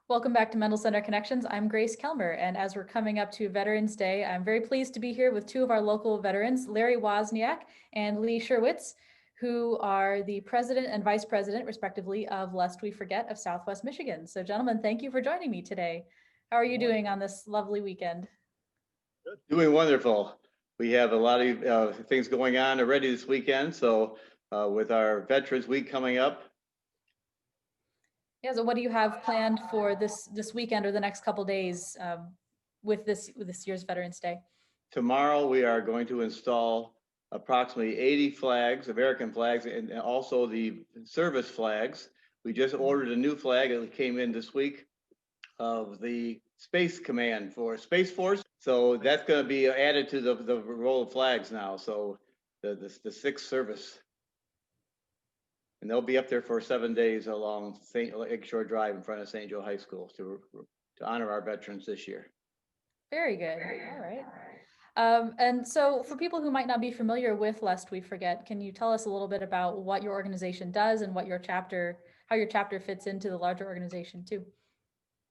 Welcome back to Mendel Center Connections. I'm Grace Kelmer, and as we're coming up to Veterans Day, I'm very pleased to be here with two of our local veterans, Larry Wozniak and Lee Scherwitz, who are the president and vice president, respectively, of Lest We Forget of Southwest Michigan. So gentlemen, thank you for joining me today. How are you doing on this lovely weekend? Doing wonderful. We have a lot of things going on already this weekend. So with our Veterans Week coming up. Yeah, so what do you have planned for this weekend or the next couple days with this year's Veterans Day? Tomorrow we are going to install approximately 80 flags, American flags, and also the service flags. We just ordered a new flag that came in this week of the Space Command for Space Force. So that's going to be added to the roll of flags now. So the sixth service. And they'll be up there for 7 days along St. Lakeshore Drive in front of St. Joe High School to honor our veterans this year. Very good. All right. And so for people who might not be familiar with Lest We Forget, can you tell us a little bit about what your organization does and what how your chapter fits into the larger organization too?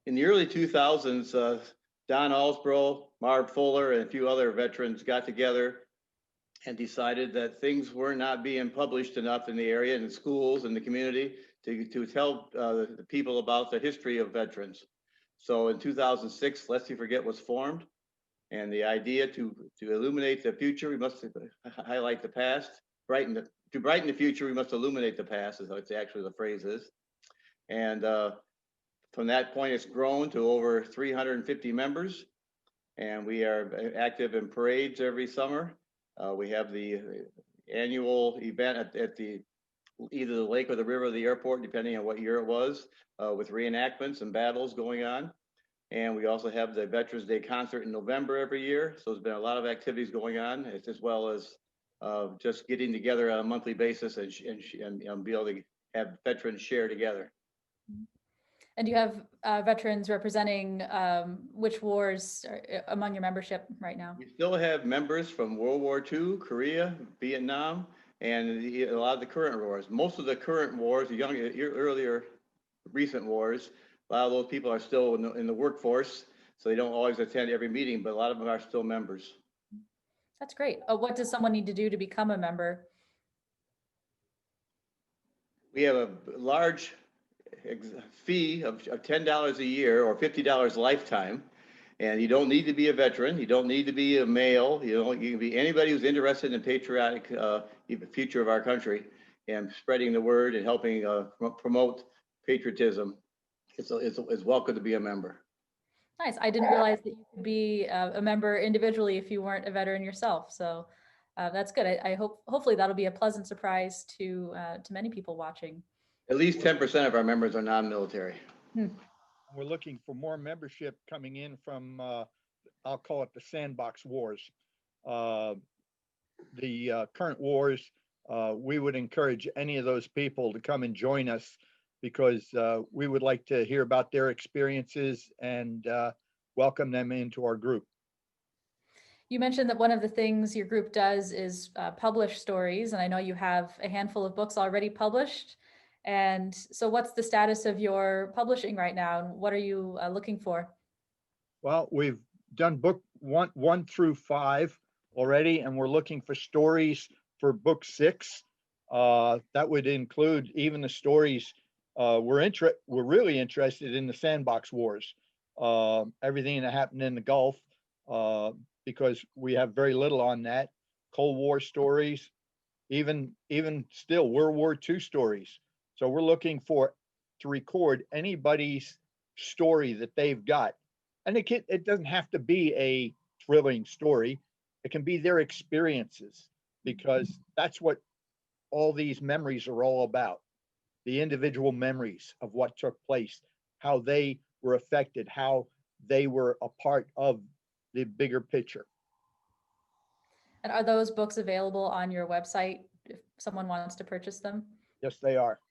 In the early 2000s, Don Alsbro, Marv Fuller, and a few other veterans got together and decided that things were not being published enough in the area and in schools and the community to tell the people about the history of veterans. So in 2006, Lest We Forget was formed. And the idea to illuminate the future, we must highlight the past. To brighten the future, we must illuminate the past, is what actually the phrase is. And from that point, it's grown to over 350 members. And we are active in parades every summer. We have the annual event at either the lake or the river or the airport, depending on what year it was, with reenactments and battles going on. And we also have the Veterans Day concert in November every year. So there's been a lot of activities going on, as well as just getting together on a monthly basis and be able to have veterans share together. And you have veterans representing which wars among your membership right now? We still have members from World War II, Korea, Vietnam, and a lot of the current wars. Most of the current wars, the earlier recent wars, a lot of those people are still in the workforce, so they don't always attend every meeting, but a lot of them are still members. That's great. What does someone need to do to become a member? We have a large fee of $10 a year or $50 lifetime. And you don't need to be a veteran. You don't need to be a male. You can be anybody who's interested in the patriotic future of our country and spreading the word and helping promote patriotism. It's welcome to be a member. Nice. I didn't realize that you could be a member individually if you weren't a veteran yourself. So that's good. I hopefully that'll be a pleasant surprise to many people watching. At least 10% of our members are non-military. We're looking for more membership coming in from, I'll call it the sandbox wars. The current wars, we would encourage any of those people to come and join us because we would like to hear about their experiences and welcome them into our group. You mentioned that one of the things your group does is publish stories, and I know you have a handful of books already published. And so what's the status of your publishing right now, and what are you looking for? Well, we've done book one through 5 already, and we're looking for stories for book 6. That would include even the stories. We're really interested in the sandbox wars, everything that happened in the Gulf, because we have very little on that. Cold War stories, even still World War II stories. So we're looking to record anybody's story that they've got. And it doesn't have to be a thrilling story. It can be their experiences, because that's what all these memories are all about. The individual memories of what took place, how they were affected, how they were a part of the bigger picture. And are those books available on your website if someone wants to purchase them? Yes, they are.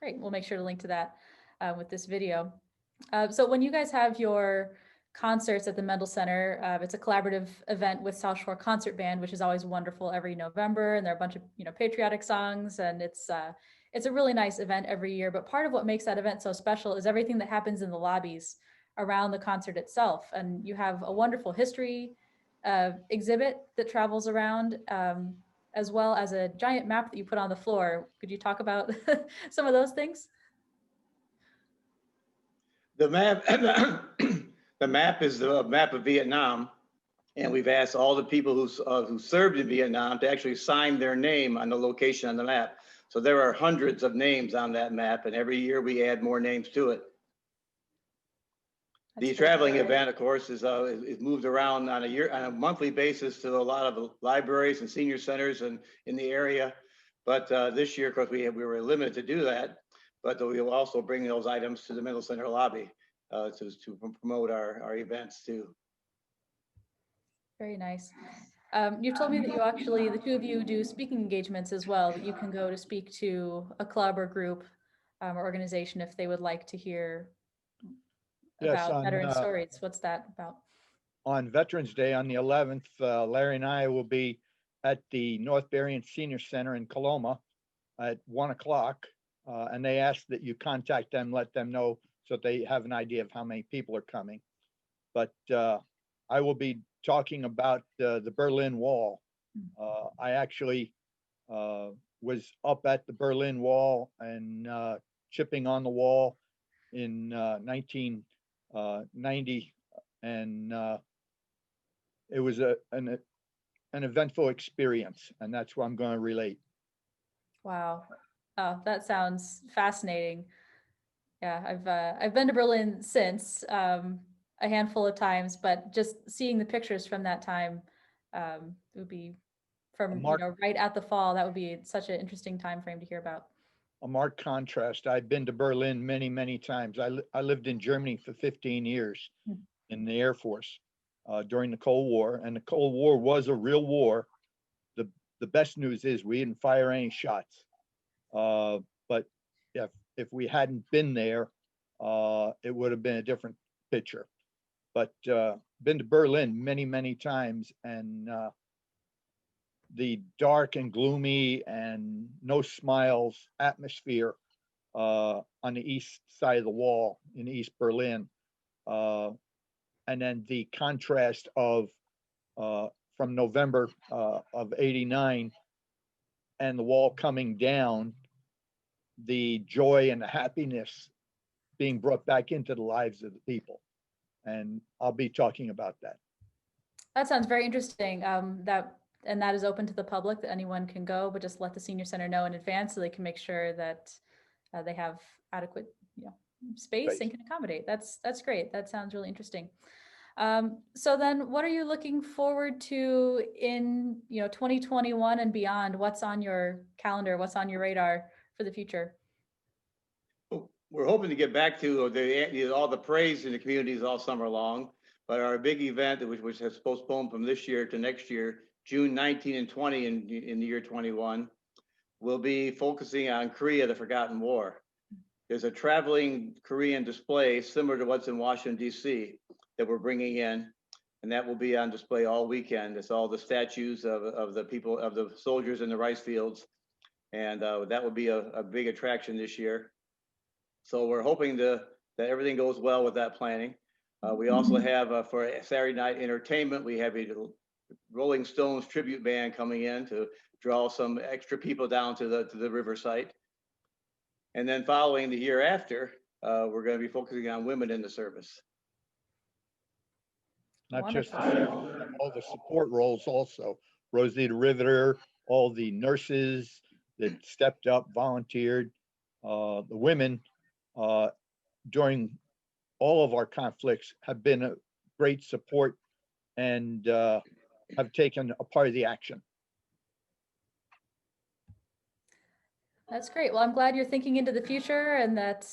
Great. We'll make sure to link to that with this video. So when you guys have your concerts at the Mendel Center, it's a collaborative event with South Shore Concert Band, which is always wonderful every November. And there are a bunch of patriotic songs, and it's it's a really nice event every year, but part of what makes that event so special is everything that happens in the lobbies around the concert itself. And you have a wonderful history exhibit that travels around, as well as a giant map that you put on the floor. Could you talk about some of those things? The map, the map is the map of Vietnam. And we've asked all the people who served in Vietnam to actually sign their name on the location on the map. So there are hundreds of names on that map, and every year we add more names to it. That's The great. traveling event, of course, is moved around on a monthly basis to a lot of libraries and senior centers and in the area. But this year, of course, we were limited to do that. But we will also bring those items to the Mendel Center lobby to promote our events too. Very nice. You've told me that you actually, the two of you do speaking engagements as well, that you can go to speak to a club or group or organization if they would like to hear Yes, about veteran stories. What's that about? on Veterans Day on the 11th, Larry and I will be at the North Berrien Senior Center in Kelmer at 1 o'clock. And they ask that you contact them, let them know so they have an idea of how many people are coming. But I will be talking about the Berlin Wall. I actually was up at the Berlin Wall and chipping on the wall in 1990, and it was an eventful experience, and that's what I'm going to relate. Wow. Oh, that sounds fascinating. Yeah, I've been to Berlin since, a handful of times, but just seeing the pictures from that time, it would be from, Mark, right at the fall. That would be such an interesting time frame to hear about. a marked contrast. I've been to Berlin many, many times. I lived in Germany for 15 years in the Air Force during the Cold War, and the Cold War was a real war. The best news is we didn't fire any shots. But if we hadn't been there, it would have been a different picture. But been to Berlin many, many times, and the dark and gloomy and no smiles atmosphere on the east side of the wall in East Berlin, and then the contrast of from November of '89 and the wall coming down, the joy and the happiness being brought back into the lives of the people. And I'll be talking about that. That sounds very interesting. That is open to the public, that anyone can go, but just let the senior center know in advance so they can make sure that they have adequate, space and can accommodate. That's great. That sounds really interesting. So then what are you looking forward to in 2021 and beyond? What's on your calendar? What's on your radar for the future? We're hoping to get back to all the praise in the communities all summer long, but our big event, which has postponed from this year to next year, June 19 and 20 in the year 21, will be focusing on Korea, the Forgotten War. There's a traveling Korean display similar to what's in Washington, D.C. that we're bringing in, and that will be on display all weekend. It's all the statues of the people, of the soldiers in the rice fields, and that will be a big attraction this year. So we're hoping that everything goes well with that planning. We also have for Saturday night entertainment, we have a Rolling Stones tribute band coming in to draw some extra people down to the river site. And then following the year after, we're going to be focusing on women in the service. Not just all the support roles also. Rosie the Riveter, all the nurses that stepped up, volunteered, the women during all of our conflicts have been a great support and have taken a part of the action. That's great. Well, I'm glad you're thinking into the future, and that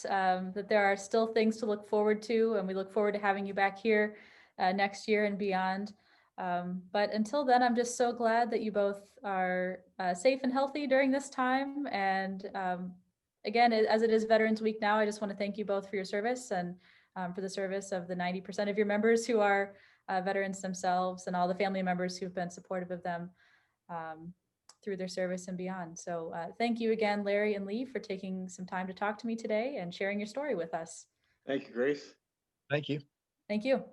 there are still things to look forward to, and we look forward to having you back here next year and beyond. But until then, I'm just so glad that you both are safe and healthy during this time. And again, as it is Veterans Week now, I just want to thank you both for your service, and for the service of the 90% of your members who are veterans themselves, and all the family members who've been supportive of them. through their service and beyond. So thank you again, Larry and Lee, for taking some time to talk to me today and sharing your story with us. Thank you, Grace. Thank you. Thank you.